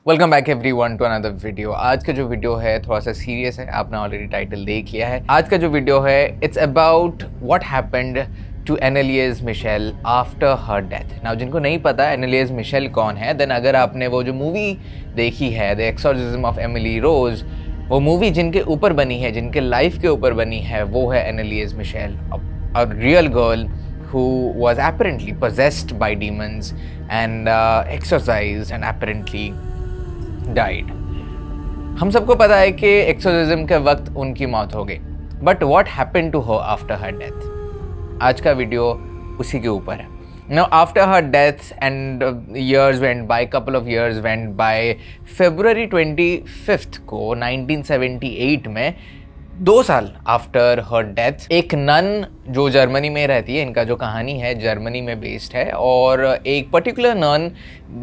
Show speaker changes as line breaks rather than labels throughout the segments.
Welcome back everyone to another video. आज का जो वीडियो है थोड़ा सा सीरियस है, आपने ऑलरेडी टाइटल देख लिया है। आज का जो वीडियो है it's about what happened to Anneliese Michel after her death. Now जिनको नहीं पता एनालियस मिशेल कौन है, देन अगर आपने वो जो मूवी देखी है the exorcism of Emily Rose, वो मूवी जिनके ऊपर बनी है, जिनके लाइफ के ऊपर बनी है, वो है Anneliese Michel, a real girl who was apparently possessed by demons and exorcised and apparently died. हम सबको पता है कि एक्सोर्सिज्म के वक्त उनकी मौत हो गई, but what happened to her after her death? आज का वीडियो उसी के ऊपर है. Now after her death and years went by, couple of years went by, February 25th को 1978 में 2 साल आफ्टर हर डेथ एक नन जो जर्मनी में रहती है, इनका जो कहानी है जर्मनी में बेस्ड है, और एक पर्टिकुलर नन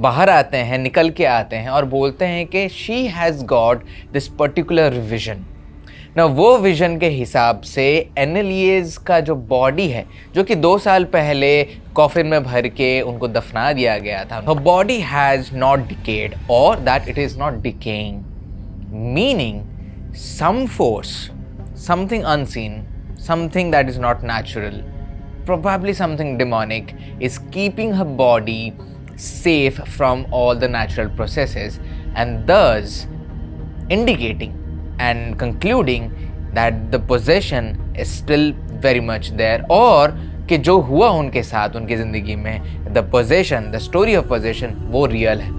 बाहर आते हैं, निकल के आते हैं और बोलते हैं कि she has got this particular vision. ना वो विजन के हिसाब से एनालियस का जो बॉडी है, जो कि 2 साल पहले कॉफिन में भर के उनको दफना दिया गया था, her body has not decayed or that it is not decaying, meaning some force, something unseen, something that is not natural, probably something demonic, is keeping her body safe from all the natural processes, and thus indicating and concluding that the possession is still very much there, और कि जो हुआ उनके साथ उनकी ज़िंदगी में, the possession, the story of possession, वो रियल है।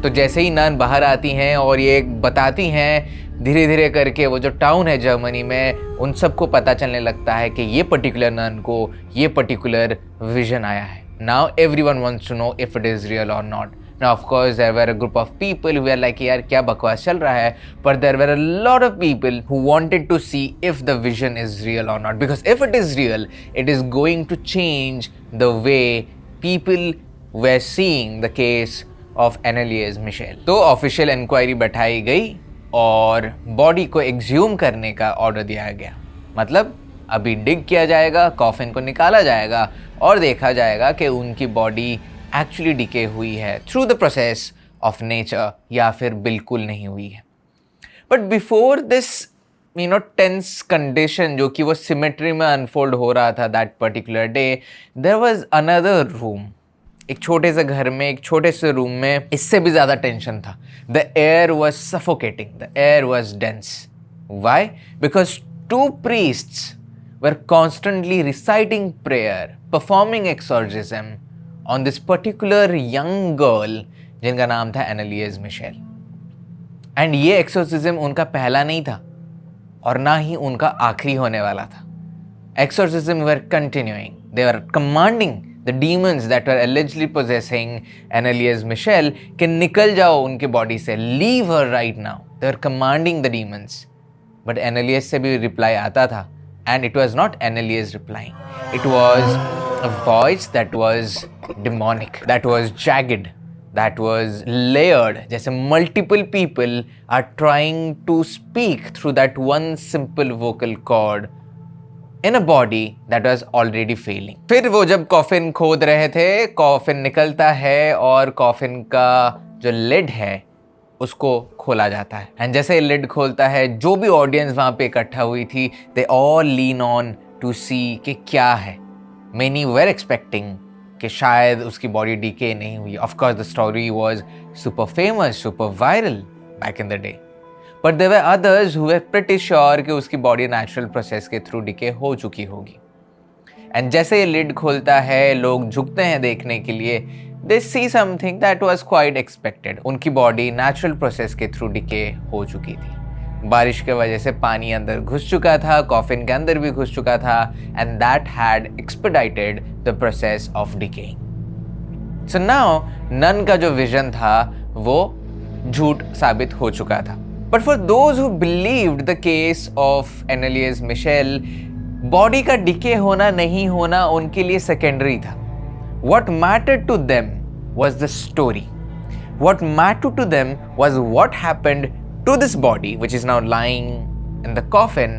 तो जैसे ही नन बाहर आती हैं और ये बताती हैं, धीरे धीरे करके वो जो टाउन है जर्मनी में, उन सबको पता चलने लगता है कि ये पर्टिकुलर नन को ये पर्टिकुलर विजन आया है। Now everyone wants to know if it is real और not. Now of course there were a group of people who were like यार क्या बकवास चल रहा है, पर there were a lot of people who wanted to see if the vision is real और not, because if it is real it is going to change the way people were seeing the case of एनालियस Michel. तो official inquiry बैठाई गई और body को एक्सह्यूम करने का order दिया गया। मतलब अभी डिग किया जाएगा, कॉफिन को निकाला जाएगा और देखा जाएगा कि उनकी बॉडी एक्चुअली डिके हुई है through the process of nature या फिर बिल्कुल नहीं हुई है। But before this tense condition जो कि वो सिमेट्री में अनफोल्ड हो रहा था that particular day, there was another room. एक छोटे से घर में, एक छोटे से रूम में इससे भी ज़्यादा टेंशन था। The air was suffocating, the air was dense. Why? Because 2 priests were constantly reciting prayer, performing exorcism on this particular young girl जिनका नाम था एनालियस मिशेल। एंड ये एक्सोर्सिज्म उनका पहला नहीं था और ना ही उनका आखिरी होने वाला था। Exorcism were continuing. They were commanding the demons that were allegedly possessing Anneliese Michel कि निकल जाओ उनके बॉडी से, leave her right now. They were commanding the demons. But Anneliese से भी रिप्लाई आता था, and it was not Anneliese replying. It was a voice that was demonic, that was jagged, that was layered. जैसे multiple people are trying to speak through that one simple vocal cord in a body that was already failing. फिर वो जब coffin खोद रहे थे, coffin निकलता है और कॉफिन का जो लिड है उसको खोला जाता है। एंड जैसे लिड खोलता है, जो भी ऑडियंस वहाँ पे इकट्ठा हुई थी, they all lean on to see कि क्या है। मेनी वेर एक्सपेक्टिंग कि शायद उसकी बॉडी डीके नहीं हुई। Of course the story was super famous, super viral back in the day, but there were others who were pretty sure कि उसकी बॉडी नेचुरल प्रोसेस के थ्रू डिके हो चुकी होगी। एंड जैसे ये लिड खोलता है, लोग झुकते हैं देखने के लिए, they see something that was quite expected. उनकी बॉडी नेचुरल प्रोसेस के थ्रू डिके हो चुकी थी। बारिश के वजह से पानी अंदर घुस चुका था, कॉफिन के अंदर भी घुस चुका था, and that had expedited the process of decaying. So now nun का जो विजन था वो झूठ साबित हो चुका था। But for those who believed the case of Anneliese Michel, body का डिके होना नहीं होना उनके लिए सेकेंडरी था। What mattered to them was the story. What mattered to them was what happened to this body, which is now lying in the coffin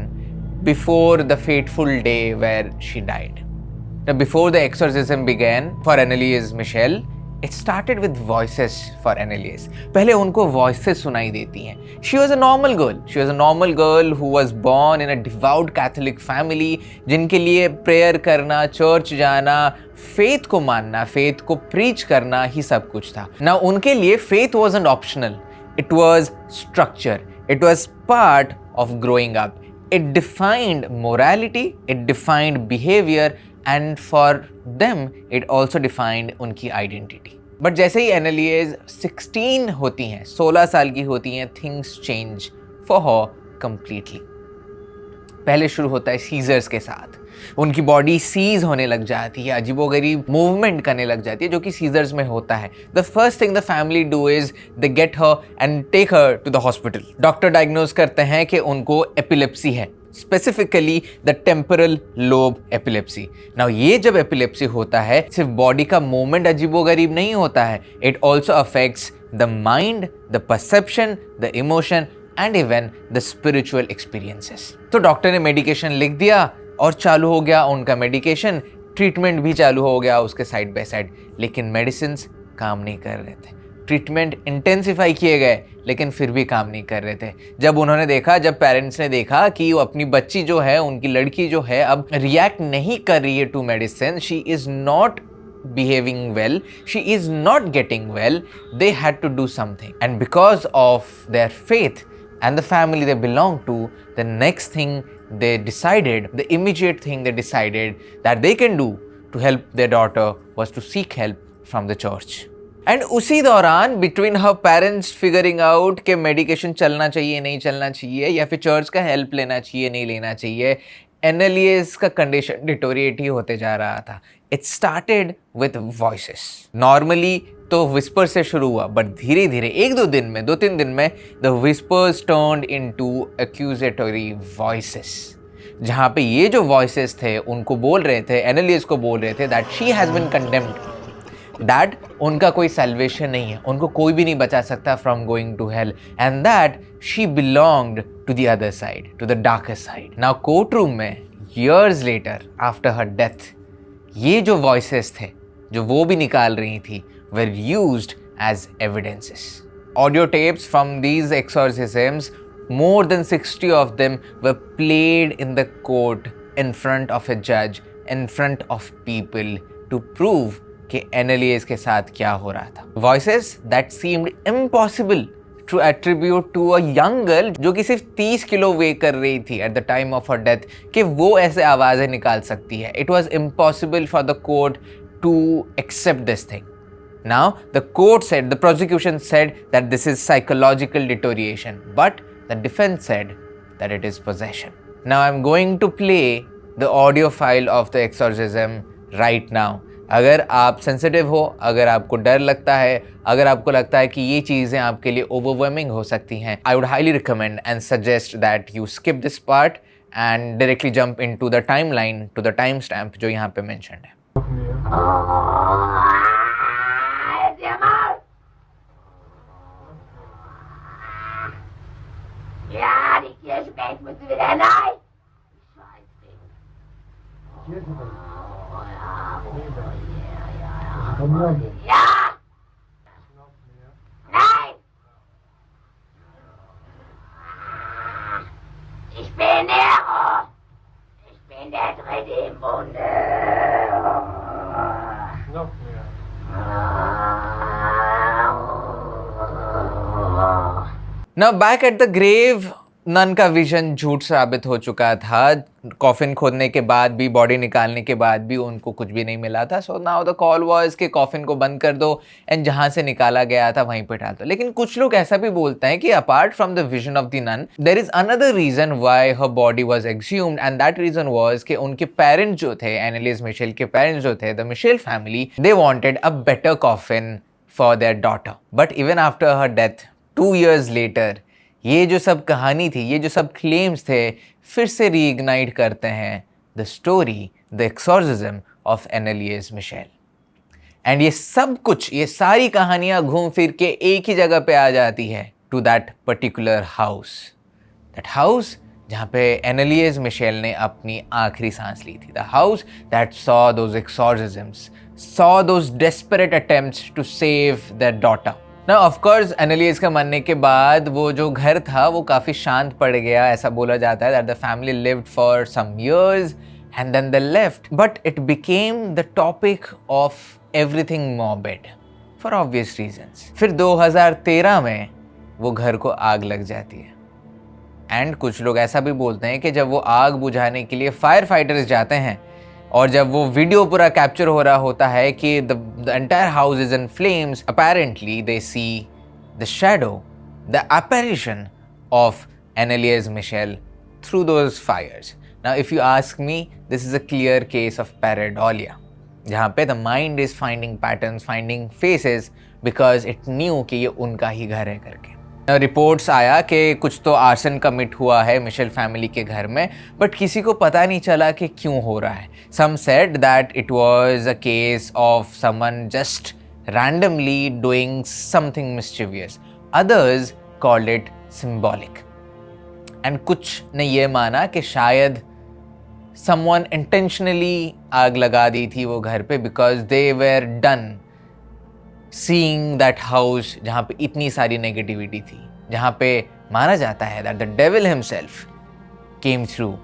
before the fateful day where she died. Now, before the exorcism began for Anneliese Michel, It started with voices for Anneliese. पहले उनको voices सुनाई देती हैं. She was a normal girl. She was a normal girl who was born in a devout Catholic family, जिनके लिए prayer करना, church जाना, faith को मानना, faith को preach करना ही सब कुछ था. Now उनके लिए faith wasn't optional. It was structure. It was part of growing up. It defined morality. It defined behavior. And for them, it also defined उनकी identity. But जैसे ही Anneliese 16 होती हैं, 16 साल की होती हैं, things change for her completely. पहले शुरू होता है सीजर्स के साथ. उनकी बॉडी सीज होने लग जाती है, अजीबोगरीब मूवमेंट करने लग जाती है, जो कि सीजर्स में होता है. The first thing the family do is they get her and take her to the hospital. Doctor diagnose करते हैं कि उनको एपिलेप्सी है, specifically the temporal lobe epilepsy. Now ये जब एपिलेप्सी होता है, सिर्फ बॉडी का मूवमेंट अजीबोगरीब नहीं होता है, it also affects the mind, the perception, the emotion and even the spiritual experiences. तो डॉक्टर ने मेडिकेशन लिख दिया और चालू हो गया उनका मेडिकेशन. ट्रीटमेंट भी चालू हो गया उसके साइड बाय साइड, लेकिन मेडिसिन्स काम नहीं कर रहे थे. ट्रीटमेंट इंटेंसिफाई किए गए, लेकिन फिर भी काम नहीं कर रहे थे. जब उन्होंने देखा, जब पेरेंट्स ने देखा कि वो अपनी बच्ची जो है, उनकी लड़की जो है, अब रिएक्ट नहीं कर रही है to medicine, she is not behaving well, she is not getting well, they had to do something. And because of their faith and the family they belong to, the next thing they decided, the immediate thing they decided that they can do to help their daughter was to seek help from the church. And उसी दौरान between her parents figuring out कि medication चलना चाहिए नहीं चलना चाहिए, या फिर चर्च का हेल्प लेना चाहिए नहीं लेना चाहिए, Anneliese का कंडीशन डिटोरिएट ही होते जा रहा था. It started with voices. Normally तो विस्पर से शुरू हुआ, बट धीरे धीरे 2-3 दिन में the whispers turned into accusatory voices, जहाँ पे ये जो वॉइसेस थे उनको बोल रहे थे, Anneliese को बोल रहे थे that she has been condemned, that उनका कोई सैल्वेशन नहीं है, उनको कोई भी नहीं बचा सकता from going to hell, and that she belonged to the other side, to the darker side. Now courtroom में years later after her death, ये जो वॉइसेस थे जो वो भी निकाल रही थी, were used as evidences. Audio tapes from these exorcisms, more than 60 of them were played in the court in front of a judge, in front of people to prove कि Anneliese के साथ क्या हो रहा था. Voices that seemed impossible to attribute to a young girl जो कि सिर्फ 30 किलो वे कर रही थी at the time of her death, कि वो ऐसे आवाज़ें निकाल सकती है. It was impossible for the court to accept this thing. Now, the court said, the prosecution said that this is psychological deterioration, but the defense said that it is possession. Now, I'm going to play the audio file of the exorcism right now. अगर आप sensitive हो, अगर आपको डर लगता है, अगर आपको लगता है कि ये चीज़ें आपके लिए ओवरवेलमिंग हो सकती हैं, I would highly recommend and suggest that you skip this part and directly jump into the timeline, to the timestamp जो यहाँ पे mentioned है.
Ja, die Kirschband muss wieder rein. Ja! Nein! Ich bin Nero! Ich bin der Dritte im Bunde! Noch mehr.
Now back at the grave, nun का vision झूठ साबित हो चुका था. कॉफिन खोदने के बाद भी, बॉडी निकालने के बाद भी उनको कुछ भी नहीं मिला था. So now the call was कि कॉफिन को बंद कर दो एंड जहाँ से निकाला गया था वहीं पे डाल दो. लेकिन कुछ लोग ऐसा भी बोलते हैं कि apart from the vision of the nun, there is another reason why her body was exhumed, and that reason was कि उनके पेरेंट्स जो थे, Anneliese Michel के पेरेंट्स जो थे, the Michel family, they wanted a better coffin for their daughter. But even after her death 2 years later, ये जो सब कहानी थी, ये जो सब क्लेम्स थे, फिर से रीइग्नाइट करते हैं the story, the exorcism of Anneliese Michel. And ये सब कुछ, ये सारी कहानियां घूम फिर के एक ही जगह पे आ जाती है, to that particular house. That house जहाँ पे Anneliese Michel ने अपनी आखिरी सांस ली थी. The house that saw those exorcisms saw those desperate attempts to save their daughter. Now of course एनालियस के मरने के बाद वो जो घर था वो काफ़ी शांत पड़ गया, ऐसा बोला जाता है that the family lived for some years and then they left, but it became the topic of everything morbid for obvious reasons. फिर 2013 में वो घर को आग लग जाती है एंड कुछ लोग ऐसा भी बोलते हैं कि जब वो आग बुझाने के लिए फायर फाइटर्स जाते हैं और जब वो वीडियो पूरा कैप्चर हो रहा होता है कि the entire house is in flames, apparently they see the shadow, the apparition of Anneliese Michel through those fires. Now if you ask me, this is a clear case of pareidolia, जहाँ पे the mind is finding patterns, finding faces because it knew कि ये उनका ही घर है करके. Reports आया कि कुछ तो आर्सन कमिट हुआ है मिशेल फैमिली के घर में, बट किसी को पता नहीं चला कि क्यों हो रहा है. Some said that it was a case of someone just randomly doing something mischievous, others called it symbolic, and कुछ ने ये माना कि शायद समवन इंटेंशनली आग लगा दी थी वो घर पे because they were done seeing that house जहाँ पे इतनी सारी नेगेटिविटी थी, जहाँ पे माना जाता है that the devil himself came through.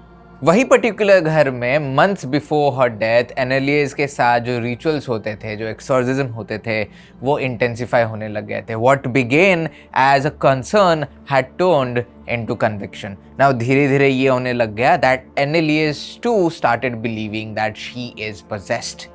वही पर्टिकुलर घर में मंथ्स बिफोर हर डेथ एनालियस के साथ जो रिचुअल्स होते थे, जो एक्सोर्सिज्म होते थे, वो इंटेंसिफाई होने लग गए थे. What began as a concern had turned into conviction. Now धीरे धीरे ये होने लग गया that Anneliese too started believing that she is possessed.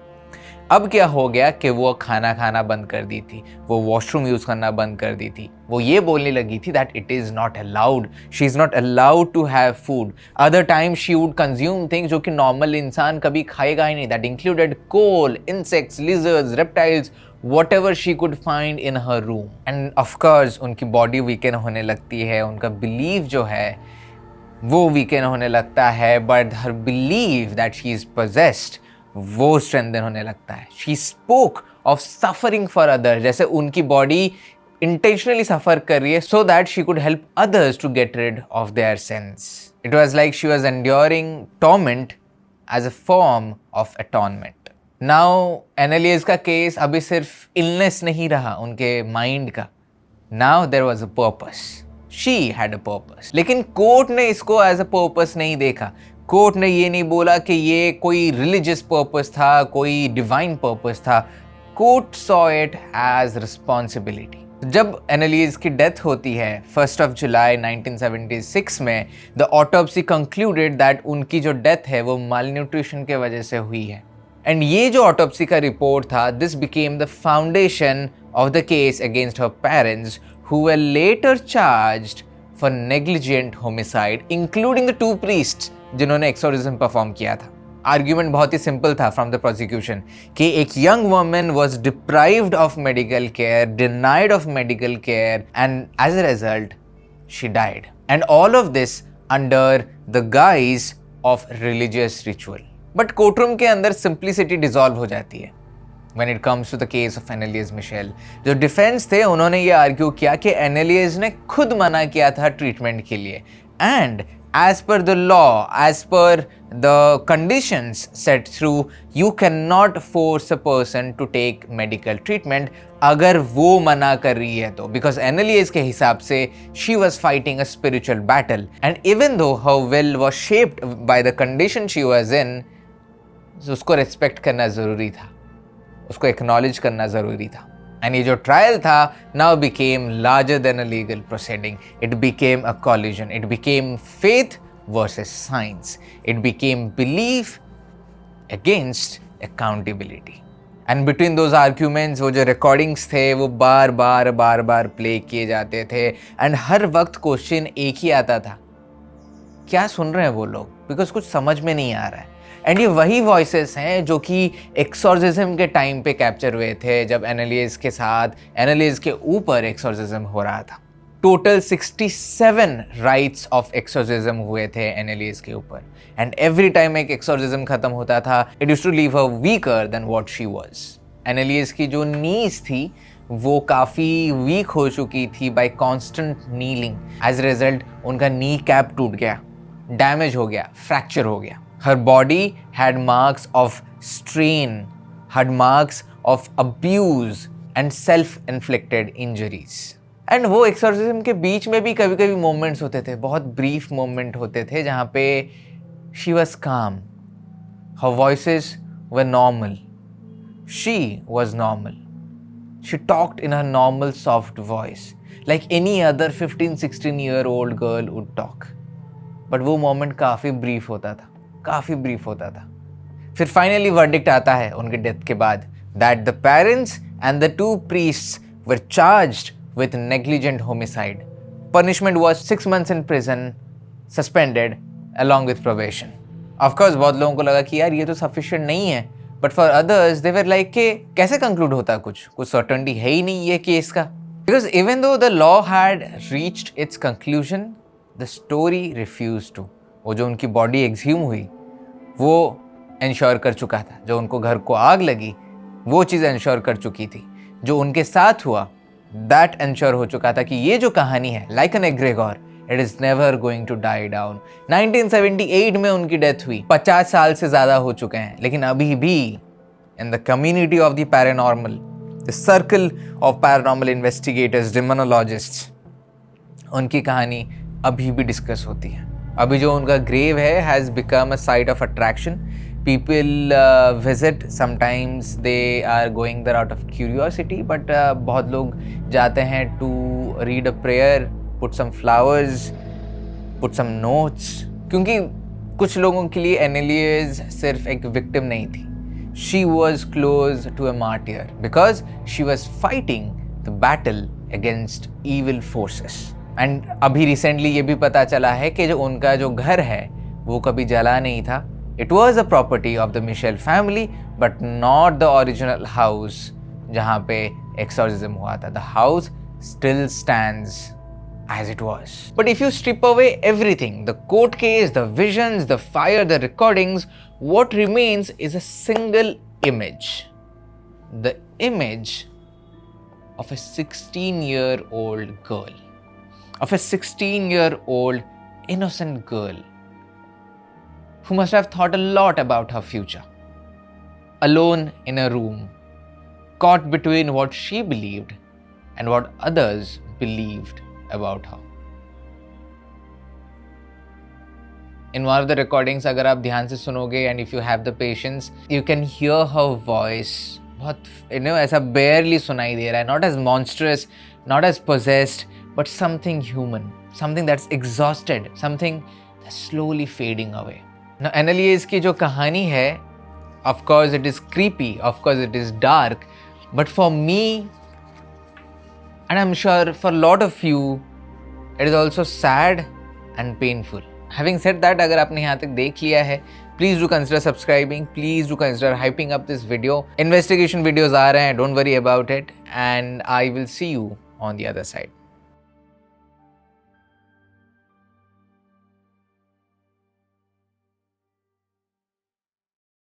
अब क्या हो गया कि वो खाना खाना बंद कर दी थी, वो वॉशरूम यूज़ करना बंद कर दी थी, वो ये बोलने लगी थी that it is not allowed, she is not allowed to have food. Other time she would consume things जो कि नॉर्मल इंसान कभी खाएगा ही नहीं. That included coal, insects, lizards, reptiles, whatever she could find in her room. And of course उनकी body weaken होने लगती है, उनका बिलीव जो है वो वीकन होने लगता है, but her believe that she is possessed वो स्ट्रेंथन होने लगता है. She spoke of suffering for others, जैसे उनकी बॉडी इंटेंशनली सफर कर रही है so that she could help others to get rid of their sins. It was like she was enduring torment as a form of atonement. Now Anneliese का case अभी सिर्फ illness नहीं रहा उनके mind का. Now there was a purpose, she had a purpose. लेकिन court ने इसको एज अ पर्पस नहीं देखा. कोर्ट ने ये नहीं बोला कि ये कोई रिलीजियस पर्पस था, कोई डिवाइन पर्पस था. Court saw it as responsibility. जब एनालियस की डेथ होती है 1 जुलाई 1976 में, द ऑटोप्सी कंक्लूडेड दैट उनकी जो डेथ है वो मालन्यूट्रिशन के वजह से हुई है. एंड ये जो ऑटोप्सी का रिपोर्ट था, this became the foundation of the case against her parents who were later charged for negligent homicide, including the 2 priests जिन्होंने एक्सोर्सिज्म परफॉर्म किया था. आर्ग्यूमेंट बहुत ही सिंपल था फ्रॉम द प्रोसिक्यूशन कि एक young woman was deprived of medical care, denied of medical care, and as a result she died. And all of this under the guise of religious ritual. But courtroom के अंदर simplicity dissolve हो जाती है when it comes to the case of Anneliese Michel. जो defence थे उन्होंने ये argue किया कि एनालियस ने खुद मना किया था ट्रीटमेंट के लिए, and as per the law, as per the conditions set through, you cannot force a person to take medical treatment अगर वो मना कर रही है तो, because Anneliese के हिसाब से she was fighting a spiritual battle, and even though her will was shaped by the condition she was in, उसको respect करना ज़रूरी था, उसको acknowledge करना ज़रूरी था. And ये जो ट्रायल था now became larger than a legal proceeding. It became a collision. It became faith versus science. It became belief against accountability. And between those arguments वो जो recordings थे वो बार बार प्ले किए जाते थे, and हर वक्त क्वेश्चन एक ही आता था, क्या सुन रहे हैं वो लोग, बिकॉज कुछ समझ में नहीं आ रहा है. एंड ये वही वॉइसेस हैं जो कि एक्सोर्सिज्म के टाइम पे कैप्चर हुए थे जब एनालियस के साथ, एनालियस के ऊपर एक्सोर्सिज्म हो रहा था. टोटल 67 राइट्स ऑफ एक्सोर्सिज्म हुए थे एनालियस के ऊपर, एंड एवरी टाइम एक एक्सोर्सिज्म खत्म होता था it used to leave her weaker than what she was. Anneliese की जो नीज थी वो काफ़ी वीक हो चुकी थी by constant kneeling. As a result उनका नी कैप टूट गया, डैमेज हो गया, फ्रैक्चर हो गया. Her body had marks of strain. had marks of abuse and self-inflicted injuries. And वो एक्सोर्सिज्म के बीच में भी कभी कभी मोमेंट्स होते थे, बहुत ब्रीफ मोमेंट होते थे जहाँ पे she was calm, her voices were normal, she was normal, she talked in her normal soft voice like any other 15-16 year old girl would talk. But वो मोमेंट काफ़ी ब्रीफ होता था. फिर फाइनली वर्डिक्ट आता है उनके डेथ के बाद that the parents and the 2 priests were charged with negligent homicide. Punishment was 6 months in prison, suspended along with probation. Of course, बहुत लोगों को लगा कि यार ये तो sufficient नहीं है, but for others they were like कि कैसे conclude होता कुछ certainty है ही नहीं ये केस का. Because even though the law had reached its conclusion, the story refused to. वो जो उनकी body exhume हुई वो ensure कर चुका था, जो उनको घर को आग लगी वो चीज़ ensure कर चुकी थी, जो उनके साथ हुआ दैट एंश्योर हो चुका था कि ये जो कहानी है like an egregore, it is never going to die down. 1978 में उनकी डेथ हुई, 50 साल से ज़्यादा हो चुके हैं, लेकिन अभी भी in the community of the paranormal, the circle of paranormal investigators, demonologists, उनकी कहानी अभी भी डिस्कस होती है. अभी जो उनका ग्रेव है has become a site of attraction. People visit, sometimes they are going there out of curiosity, but बहुत लोग जाते हैं to read a prayer, put some flowers, put some notes, क्योंकि कुछ लोगों के लिए एनेलियस सिर्फ एक विक्टिम नहीं थी. She was close to a martyr because she was fighting the battle against evil forces. And अभी रिसेंटली ये भी पता चला है कि जो उनका जो घर है वो कभी जला नहीं था. It was a property of the Michel family, but not the original house जहाँ पे exorcism हुआ था. The house still stands as it was. But if you strip away everything, the court case, the visions, the fire, the recordings, what remains is a single image. The image of a 16-year-old girl. Of a 16-year-old innocent girl who must have thought a lot about her future. Alone in a room, caught between what she believed and what others believed about her. In one of the recordings, अगर आप ध्यान से सुनोगे and if you have the patience, you can hear her voice. बहुत ऐसा barely सुनाई दे रहा है. Not as monstrous, not as possessed, but something human, something that's exhausted, something that's slowly fading away. Now, Annalise की जो कहानी है, of course it is creepy, of course it is dark, but for me, and I'm sure for a lot of you, it is also sad and painful. Having said that, अगर आपने यहाँ तक देख लिया है, please do consider subscribing, please do consider hyping up this video. Investigation videos आ रहे हैं, don't worry about it, and I will see you on the other side.